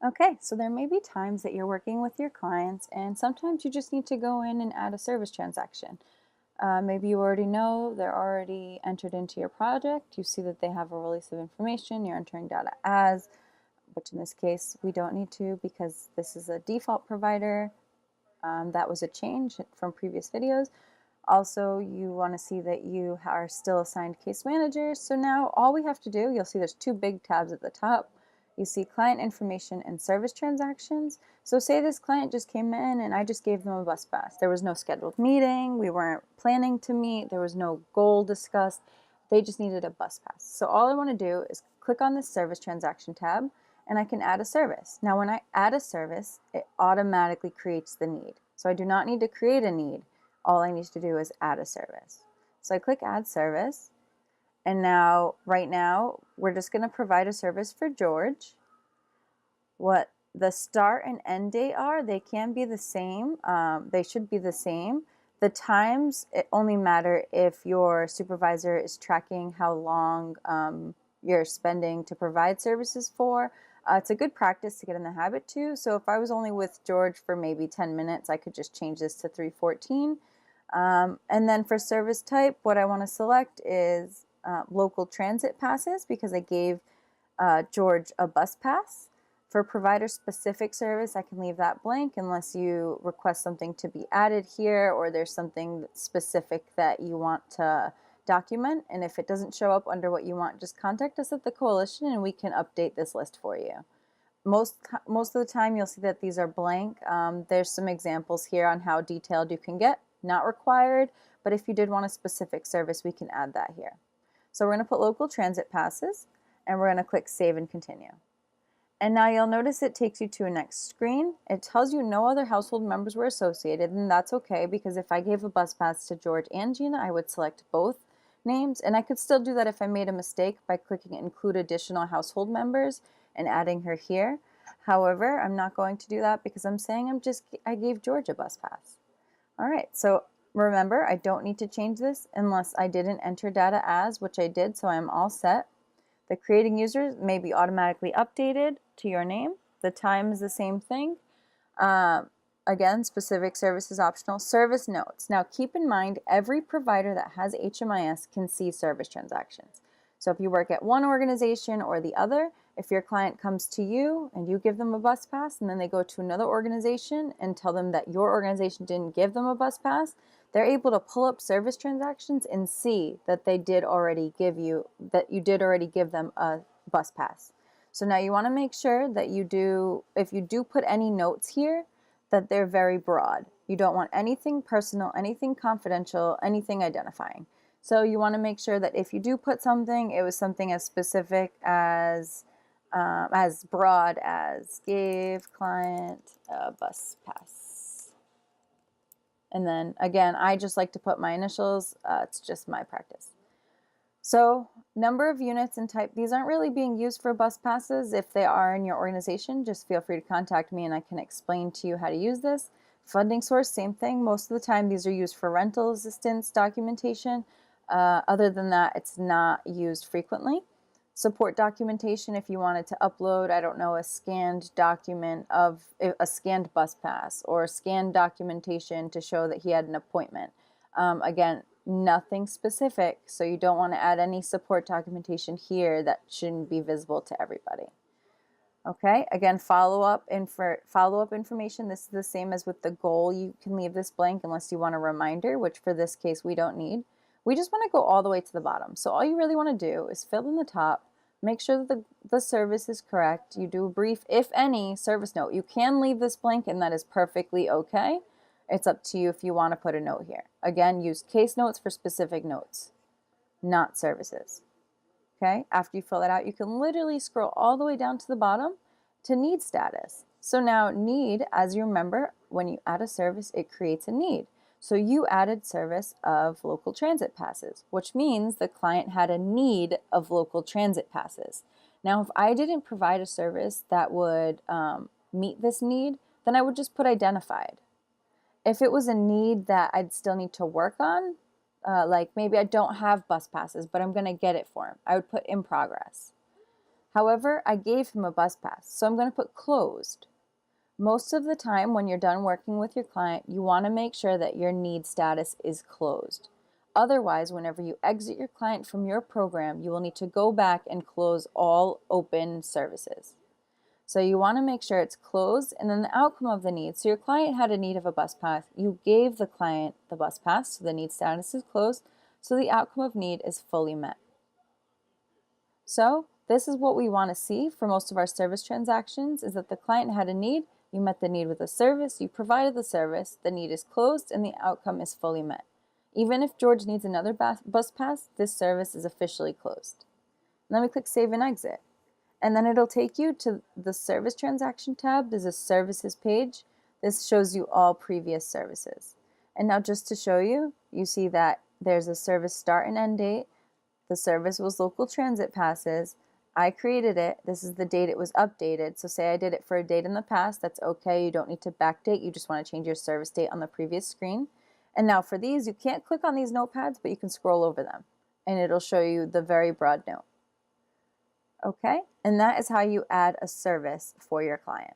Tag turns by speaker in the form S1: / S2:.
S1: Okay, so there may be times that you're working with your clients, and sometimes you just need to go in and add a service transaction. Maybe you already know they're already entered into your project. You see that they have a release of information. You're entering data as, which in this case we don't need to because this is a default provider. That was a change from previous videos. Also, you want to see that you are still assigned case managers. So now all we have to do, you'll see there's two big tabs at the top. You see client information and service transactions. So say this client just came in and I just gave them a bus pass. There was no scheduled meeting. We weren't planning to meet. There was no goal discussed. They just needed a bus pass. So all I want to do is click on this service transaction tab and I can add a service. Now when I add a service, it automatically creates the need. So I do not need to create a need. All I need to do is add a service. So I click add service, and now, right now, we're just going to provide a service for George. What the start and end date are, they can be the same. They should be the same. The times, it only matter if your supervisor is tracking how long you're spending to provide services for. It's a good practice to get in the habit too. So if I was only with George for maybe 10 minutes, I could just change this to 3:14. And then for service type, what I want to select is local transit passes because I gave George a bus pass. For provider specific service, I can leave that blank unless you request something to be added here or there's something specific that you want to document. And if it doesn't show up under what you want, just contact us at the coalition and we can update this list for you. Most of the time you'll see that these are blank. There's some examples here on how detailed you can get. Not required, but if you did want a specific service, we can add that here. So we're going to put local transit passes and we're going to click save and continue. And now you'll notice it takes you to a next screen. It tells you no other household members were associated, and that's okay because if I gave a bus pass to George and Gina, I would select both names, and I could still do that if I made a mistake by clicking include additional household members and adding her here. However, I'm not going to do that because I'm saying I gave George a bus pass. All right, so remember, I don't need to change this unless I didn't enter data as, which I did, so I'm all set. The creating users may be automatically updated to your name. The time is the same thing. Again, specific service is optional. Service notes. Now keep in mind, every provider that has HMIS can see service transactions. So if you work at one organization or the other, if your client comes to you and you give them a bus pass and then they go to another organization and tell them that your organization didn't give them a bus pass, they're able to pull up service transactions and see that you did already give them a bus pass. So now you want to make sure that if you do put any notes here, that they're very broad. You don't want anything personal, anything confidential, anything identifying. So you want to make sure that if you do put something, it was something as specific as broad as gave client a bus pass. And then again, I just like to put my initials. It's just my practice. So number of units and type, these aren't really being used for bus passes. If they are in your organization, just feel free to contact me and I can explain to you how to use this. Funding source, same thing. Most of the time these are used for rental assistance documentation. Other than that, it's not used frequently. Support documentation, if you wanted to upload, I don't know, a scanned document of a scanned bus pass or scanned documentation to show that he had an appointment. Again, nothing specific, so you don't want to add any support documentation here that shouldn't be visible to everybody. Okay, again, follow-up information. This is the same as with the goal. You can leave this blank unless you want a reminder, which for this case we don't need. We just want to go all the way to the bottom. So all you really want to do is fill in the top, make sure that the service is correct. You do a brief, if any, service note. You can leave this blank and that is perfectly okay. It's up to you if you want to put a note here. Again, use case notes for specific notes, not services. Okay, after you fill that out, you can literally scroll all the way down to the bottom to need status. So now need, as you remember, when you add a service, it creates a need. So you added service of local transit passes, which means the client had a need of local transit passes. Now, if I didn't provide a service that would meet this need, then I would just put identified. If it was a need that I'd still need to work on, like maybe I don't have bus passes, but I'm going to get it for him, I would put in progress. However, I gave him a bus pass, so I'm going to put closed. Most of the time when you're done working with your client, you want to make sure that your need status is closed. Otherwise, whenever you exit your client from your program, you will need to go back and close all open services. So you want to make sure it's closed, and then the outcome of the need. So your client had a need of a bus pass. You gave the client the bus pass, so the need status is closed, so the outcome of need is fully met. So this is what we want to see for most of our service transactions, is that the client had a need, you met the need with a service, you provided the service, the need is closed, and the outcome is fully met. Even if George needs another bus pass, this service is officially closed. And then we click Save and Exit. And then it'll take you to the Service Transaction tab. There's a Services page. This shows you all previous services. And now just to show you, you see that there's a service start and end date. The service was local transit passes. I created it. This is the date it was updated. So say I did it for a date in the past, that's okay. You don't need to backdate. You just want to change your service date on the previous screen. And now for these, you can't click on these notepads, but you can scroll over them. And it'll show you the very broad note. Okay, and that is how you add a service for your client.